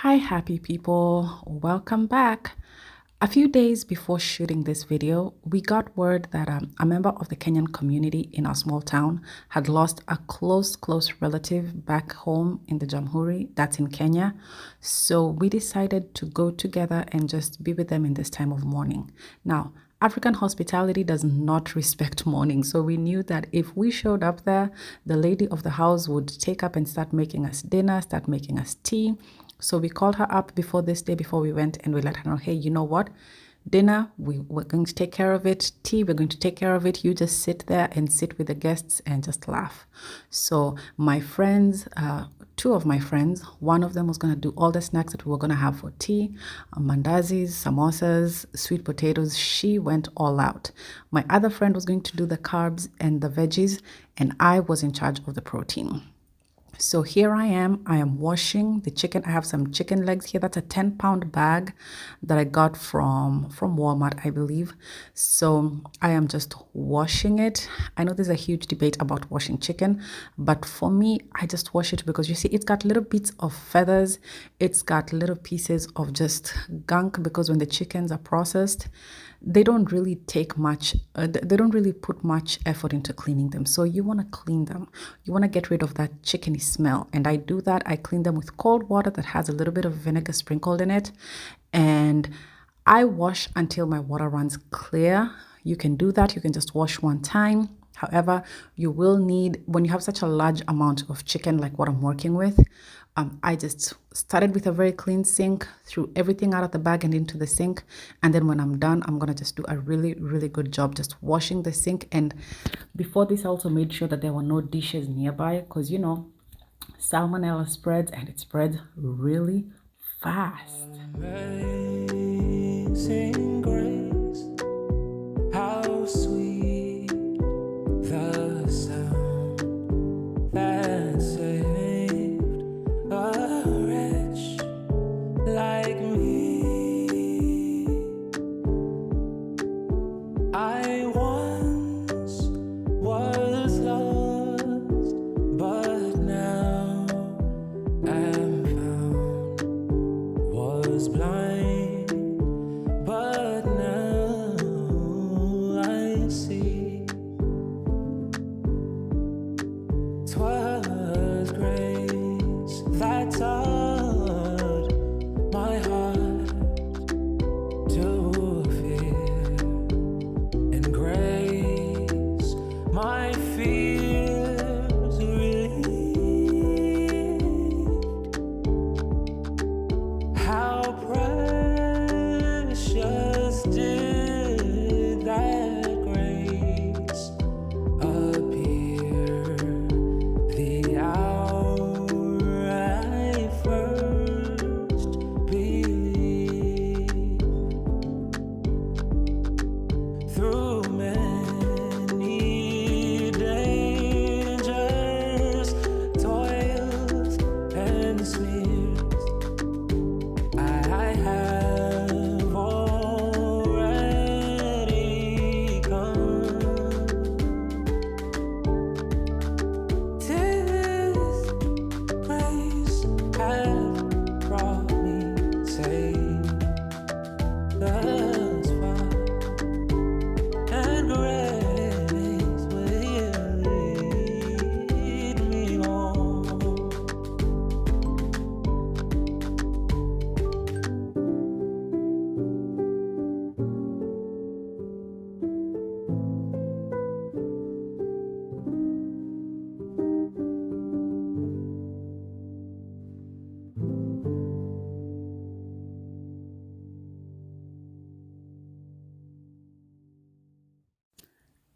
Hi, happy people. Welcome back. A few days before shooting this video, we got word that a member of the Kenyan community in our small town had lost a close relative back home in the Jamhuri, that's in Kenya. So we decided to go together and just be with them in this time of mourning. Now, African hospitality does not respect mourning. So we knew that if we showed up there, the lady of the house would take up and start making us dinner, start making us tea. So we called her up before this day, before we went, and we let her know, hey, you know what? Dinner, we're going to take care of it. Tea, we're going to take care of it. You just sit there and sit with the guests and just laugh. So my friends, two of my friends, one of them was going to do all the snacks that we were going to have for tea, mandazis, samosas, sweet potatoes. She went all out. My other friend was going to do the carbs and the veggies, and I was in charge of the protein. So here I am washing the chicken. I have some chicken legs here. That's a 10-pound bag that I got from Walmart, I believe. So I am just washing it. I know there's a huge debate about washing chicken, but for me, I just wash it because you see, it's got little bits of feathers. It's got little pieces of just gunk because when the chickens are processed, they don't really take much, they don't really put much effort into cleaning them. So you want to clean them. You want to get rid of that chickeny smell. And I do that. I clean them with cold water that has a little bit of vinegar sprinkled in it. And I wash until my water runs clear. You can do that. You can just wash one time. However, you will need, when you have such a large amount of chicken like what I'm working with, I just started with a very clean sink, threw everything out of the bag and into the sink. And then when I'm done, I'm going to just do a really good job just washing the sink. And before this, I also made sure that there were no dishes nearby because, you know, salmonella spreads and it spreads really fast. Amazing grace, how sweet the sound that saved a wretch like me. I once was lost, but now am found. Was blind, but now I see. 'Twas grace that taught my heart to fear, and grace my fears relieved. How precious did that grace appear the hour I first believed. Through many dangers, toils, and sneers, I have already come. 'Tis grace hath brought me safe thus far, and grace will lead me home.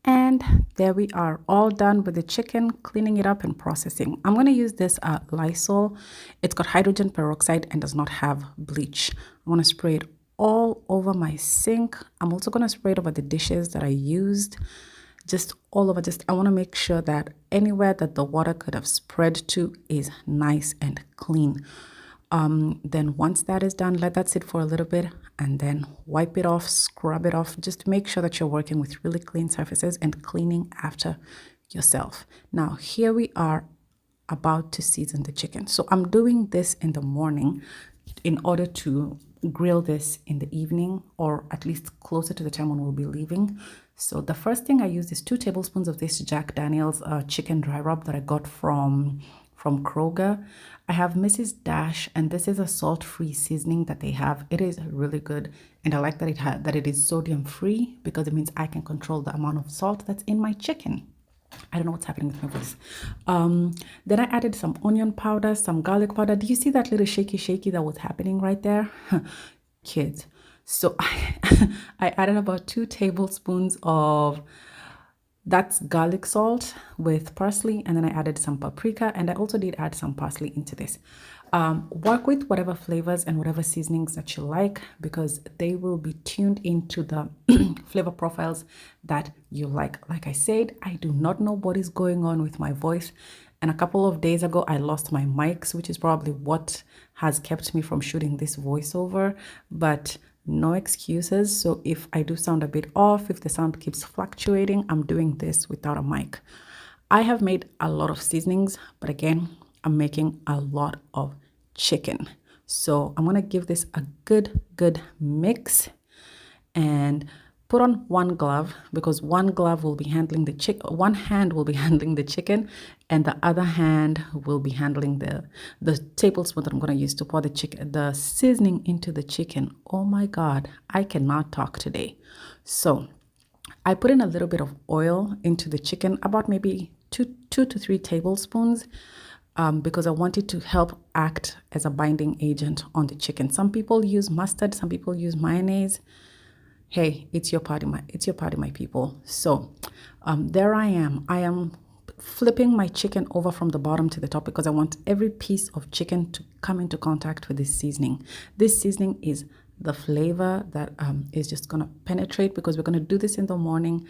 And there we are, all done with the chicken, cleaning it up and processing. I'm going to use this Lysol. It's got hydrogen peroxide and does not have bleach. I'm going to spray it all over my sink. I'm also going to spray it over the dishes that I used, just all over. I want to make sure that anywhere that the water could have spread to is nice and clean. Then once that is done, let that sit for a little bit and then wipe it off, scrub it off. Just make sure that you're working with really clean surfaces and cleaning after yourself. Now, here we are about to season the chicken. So I'm doing this in the morning in order to grill this in the evening, or at least closer to the time when we'll be leaving. So the first thing I used is 2 tablespoons of this Jack Daniel's chicken dry rub that I got from Kroger. I have Mrs. Dash, and this is a salt-free seasoning that they have. It is really good, and I like that it is sodium-free, because it means I can control the amount of salt that's in my chicken. I don't know what's happening with my voice. Then I added some onion powder, some garlic powder. Do you see that little shaky that was happening right there? Kids. So I added about 2 tablespoons of that's garlic salt with parsley, and then I added some paprika, and I also did add some parsley into this. Work with whatever flavors and whatever seasonings that you like, because they will be tuned into the flavor profiles that you like. Like I said, I do not know what is going on with my voice, and a couple of days ago I lost my mics, which is probably what has kept me from shooting this voiceover, but no excuses. So if I do sound a bit off, if the sound keeps fluctuating, I'm doing this without a mic. I have made a lot of seasonings, but again, I'm making a lot of chicken. So I'm gonna give this a good mix and put on one glove, because one glove will be handling the chicken, one hand will be handling the chicken, and the other hand will be handling the tablespoon that I'm going to use to pour the seasoning into the chicken. Oh my God, I cannot talk today. So I put in a little bit of oil into the chicken, about maybe two to 3 tablespoons, because I want it to help act as a binding agent on the chicken. Some people use mustard, some people use mayonnaise. Hey, it's your party, my people. So there I am flipping my chicken over from the bottom to the top, because I want every piece of chicken to come into contact with this seasoning. This seasoning is the flavor that is just gonna penetrate, because we're gonna do this in the morning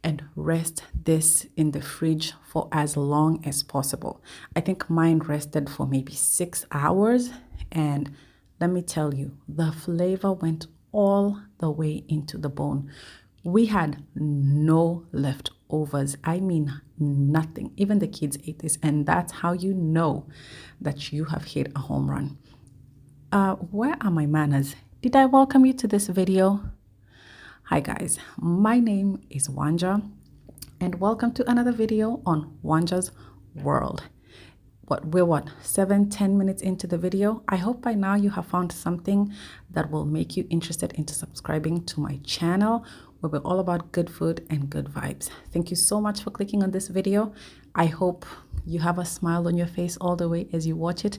and rest this in the fridge for as long as possible. I think mine rested for maybe 6 hours, and let me tell you, the flavor went all the way into the bone. We had no leftovers. I mean, nothing. Even the kids ate this, and that's how you know that you have hit a home run. Where are my manners? Did I welcome you to this video? Hi guys, my name is Wanja, and welcome to another video on Wanja's World. We're 7-10 minutes into the video. I hope by now you have found something that will make you interested into subscribing to my channel, where we're all about good food and good vibes. Thank you so much for clicking on this video. I hope you have a smile on your face all the way as you watch it.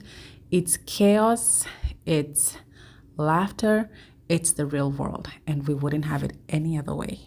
It's chaos, it's laughter, it's the real world, and we wouldn't have it any other way.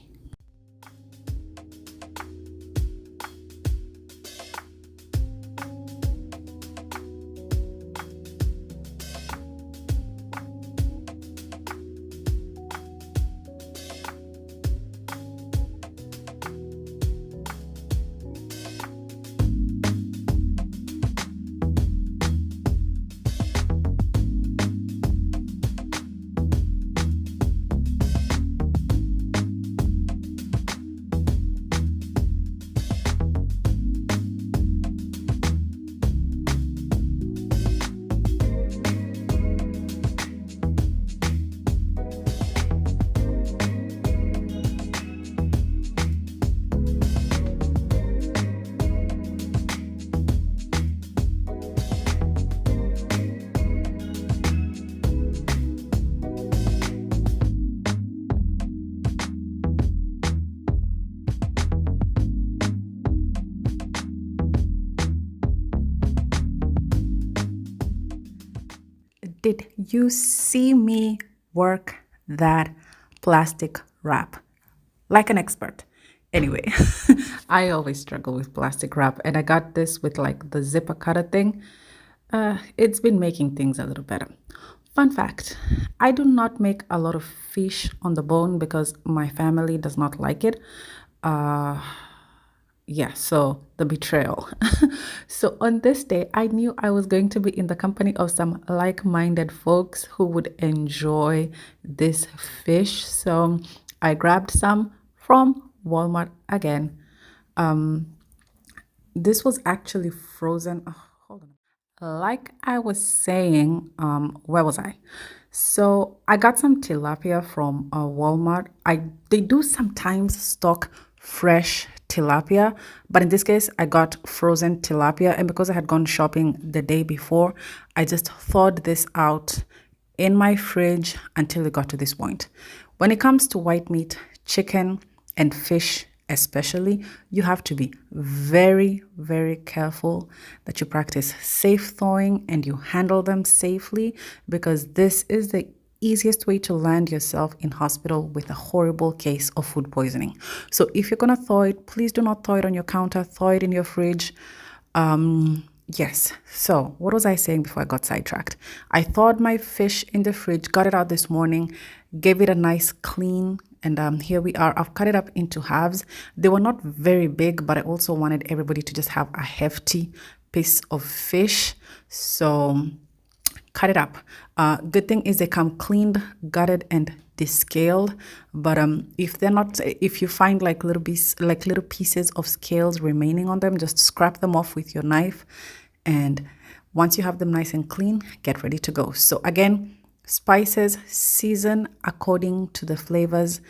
Did you see me work that plastic wrap like an expert? Anyway, I always struggle with plastic wrap, and I got this with like the zipper cutter thing. It's been making things a little better. Fun fact, I do not make a lot of fish on the bone because my family does not like it. Yeah, so the betrayal. So on this day, I knew I was going to be in the company of some like-minded folks who would enjoy this fish. So I grabbed some from Walmart again. This was actually frozen. Oh, hold on. Like I was saying, where was I? So I got some tilapia from Walmart. They do sometimes stock fresh tilapia, but in this case, I got frozen tilapia, and because I had gone shopping the day before, I just thawed this out in my fridge until it got to this point. When it comes to white meat, chicken, and fish, especially, you have to be very, very careful that you practice safe thawing and you handle them safely, because this is the easiest way to land yourself in hospital with a horrible case of food poisoning. So if you're gonna thaw it, please do not thaw it on your counter, thaw it in your fridge. Yes. So, what was I saying before I got sidetracked? I thawed my fish in the fridge, got it out this morning, gave it a nice clean, and here we are. I've cut it up into halves. They were not very big, but I also wanted everybody to just have a hefty piece of fish. So, cut it up. Good thing is they come cleaned, gutted, and descaled. But if they're not, if you find like little pieces of scales remaining on them, just scrap them off with your knife. And once you have them nice and clean, get ready to go. So again, spices, season according to the flavors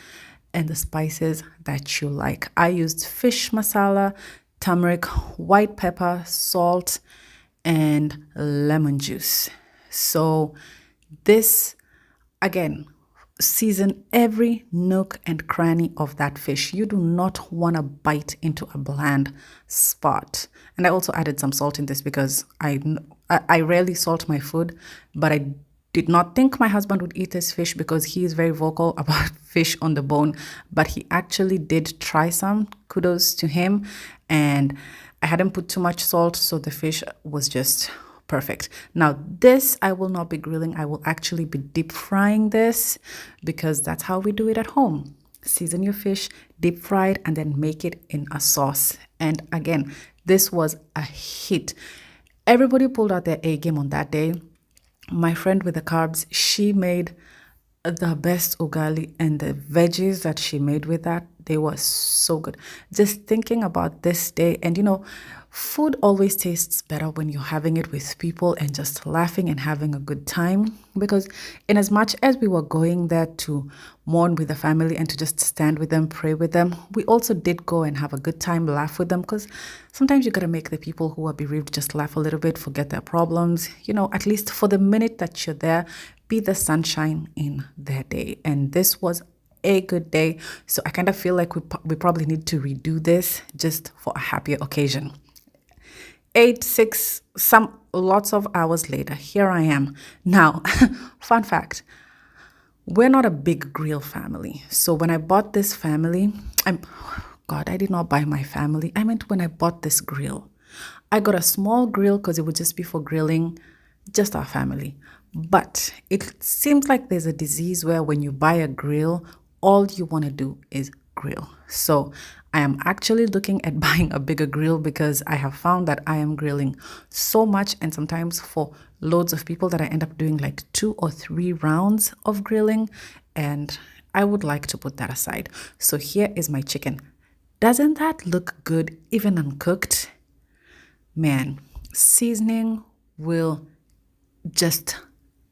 and the spices that you like. I used fish masala, turmeric, white pepper, salt, and lemon juice. So this, again, season every nook and cranny of that fish. You do not want to bite into a bland spot. And I also added some salt in this because I rarely salt my food, but I did not think my husband would eat this fish because he is very vocal about fish on the bone, but he actually did try some. Kudos to him. And I hadn't put too much salt, so the fish was just perfect. Now, this I will not be grilling. I will actually be deep frying this because that's how we do it at home. Season your fish, deep fry it, and then make it in a sauce. And again, this was a hit. Everybody pulled out their A game on that day. My friend with the carbs, she made the best ugali, and the veggies that she made with that, they were so good. Just thinking about this day, and food always tastes better when you're having it with people and just laughing and having a good time. Because in as much as we were going there to mourn with the family and to just stand with them, pray with them, we also did go and have a good time, laugh with them, because sometimes you got to make the people who are bereaved just laugh a little bit, forget their problems, at least for the minute that you're there, be the sunshine in their day. And this was a good day. So I kind of feel like we probably need to redo this just for a happier occasion. 6 lots of hours later, here I am. Now, fun fact, we're not a big grill family. So when I bought this family, I did not buy my family. I meant when I bought this grill. I got a small grill because it would just be for grilling just our family. But it seems like there's a disease where when you buy a grill, all you want to do is grill. So I am actually looking at buying a bigger grill because I have found that I am grilling so much, and sometimes for loads of people, that I end up doing like 2 or 3 rounds of grilling, and I would like to put that aside. So here is my chicken. Doesn't that look good even uncooked? Man, seasoning will just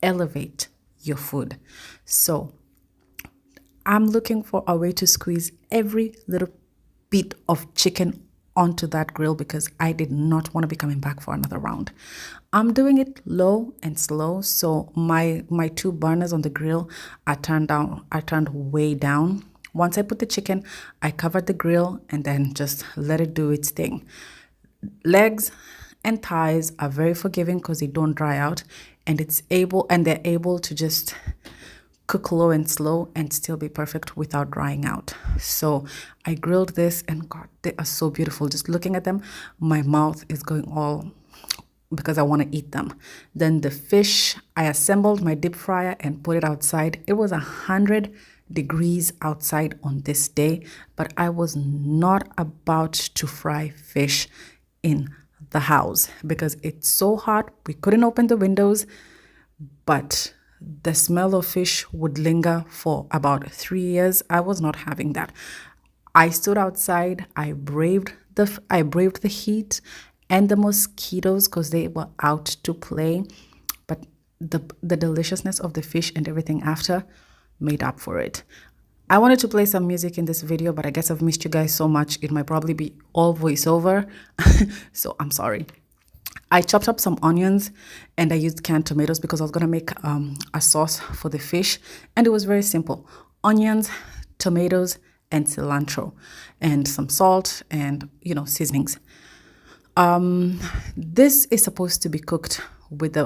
elevate your food. So I'm looking for a way to squeeze every little bit of chicken onto that grill because I did not want to be coming back for another round. I'm doing it low and slow, so my 2 burners on the grill are turned way down. Once I put the chicken, I covered the grill and then just let it do its thing. Legs and thighs are very forgiving because they don't dry out, and they're able to just cook low and slow and still be perfect without drying out. So I grilled this, and God, they are so beautiful. Just looking at them, my mouth is going all because I want to eat them. Then the fish, I assembled my deep fryer and put it outside. It was 100 degrees outside on this day, but I was not about to fry fish in the house because it's so hot. We couldn't open the windows, but the smell of fish would linger for about 3 years. I was not having that. I stood outside. I braved the heat, and the mosquitoes because they were out to play. But the deliciousness of the fish and everything after made up for it. I wanted to play some music in this video, but I guess I've missed you guys so much. It might probably be all voiceover. So I'm sorry. I chopped up some onions and I used canned tomatoes because I was going to make a sauce for the fish. And it was very simple. Onions, tomatoes, and cilantro, and some salt and, seasonings. This is supposed to be cooked with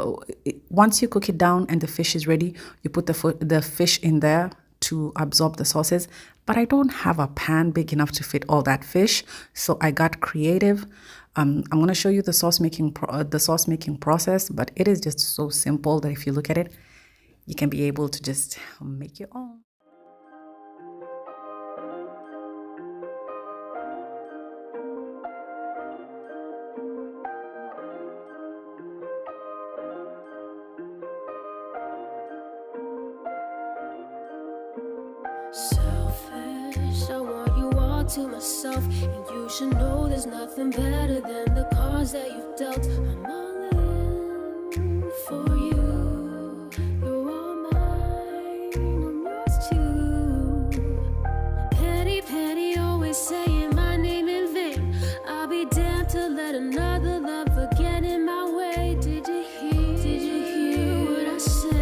once you cook it down and the fish is ready, you put the fish in there to absorb the sauces. But I don't have a pan big enough to fit all that fish, so I got creative. I'm going to show you the sauce making process, but it is just so simple that if you look at it, you can be able to just make your own. Selfish, I want you all to myself, and you should know there's nothing better than the cards that you've dealt. I'm all in for you. You're all mine, I'm yours too. Petty, always saying my name in vain. I'll be damned to let another lover get in my way. Did you hear what I said?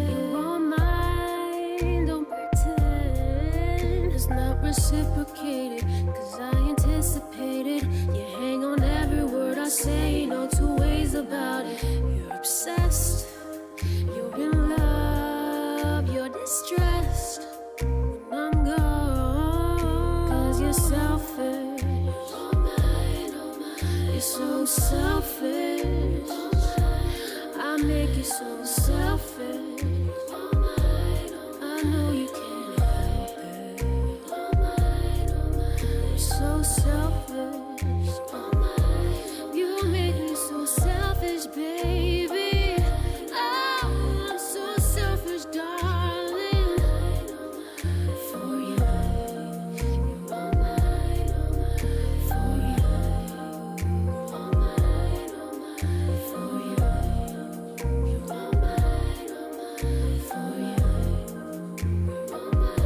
You're all mine, don't pretend it's not reciprocated, cause I anticipated. You hang on every word I say, no two ways about it. You're obsessed, you're in love, you're distressed when I'm gone, cause you're selfish. Oh my, you're so selfish. I make you so selfish. I know you can't help it. You're so selfish. You make me so selfish, baby. Oh, I'm so selfish, darling. For you, you're all mine. For you, you're all mine. For you, you're all mine. For you, you're all mine.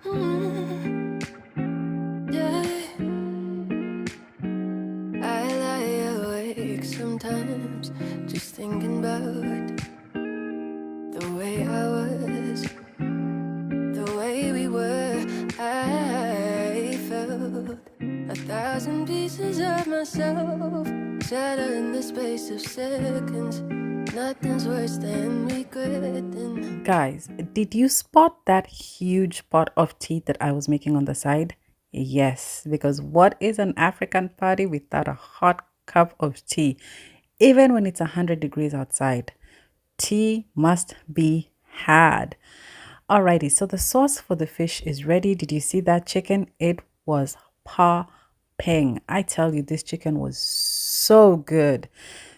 You're all yeah. I lie awake sometimes, just thinking about the way I was, the way we were. I felt 1,000 pieces of myself shattered in the space of seconds. Nothing's worse than regretting. Guys, did you spot that huge pot of tea that I was making on the side? Yes, because what is an African party without a hot cup of tea? Even when it's 100 degrees outside, tea must be had. Alrighty, so the sauce for the fish is ready. Did you see that chicken? It was popping. I tell you, this chicken was so good.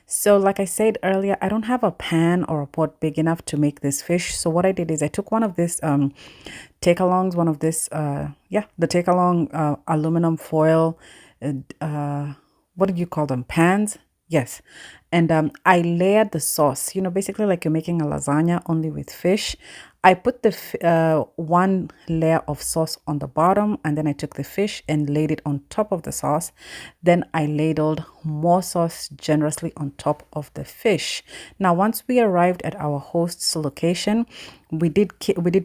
So like I said earlier, I don't have a pan or a pot big enough to make this fish. So what I did is I took one of this take-alongs, the take-along aluminum foil, what do you call them? Pans? Yes. And I layered the sauce, basically like you're making a lasagna only with fish. I put the one layer of sauce on the bottom, and then I took the fish and laid it on top of the sauce. Then I ladled more sauce generously on top of the fish. Now, once we arrived at our host's location, we did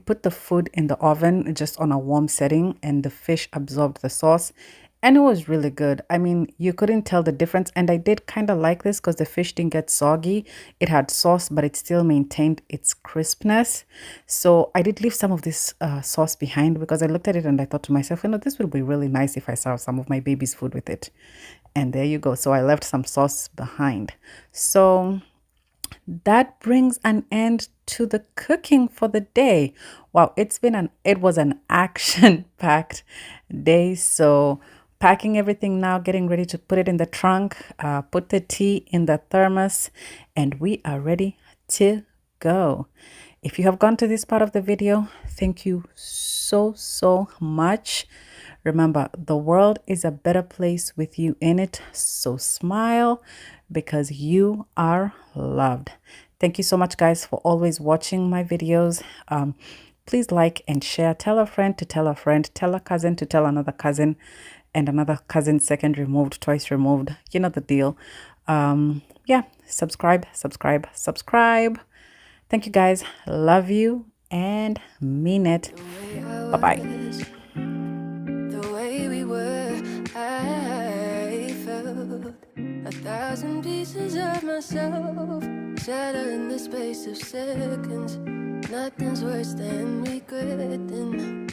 put the food in the oven just on a warm setting, and the fish absorbed the sauce. And it was really good. I mean, you couldn't tell the difference. And I did kind of like this because the fish didn't get soggy. It had sauce, but it still maintained its crispness. So I did leave some of this sauce behind because I looked at it and I thought to myself, this would be really nice if I serve some of my baby's food with it. And there you go. So I left some sauce behind. So that brings an end to the cooking for the day. Wow, it was an action-packed day. So packing everything now, getting ready to put it in the trunk, put the tea in the thermos, and we are ready to go. If you have gone to this part of the video, thank you so much. Remember, the world is a better place with you in it. So smile because you are loved. Thank you so much, guys, for always watching my videos. Please like and share. Tell a friend to tell a friend. Tell a cousin to tell another cousin. And another cousin, second removed, twice removed. You know the deal. Yeah, subscribe. Thank you, guys. Love you and mean it. Bye-bye. The way we were, I felt 1,000 pieces of myself shattered in the space of seconds. Nothing's worse than regretting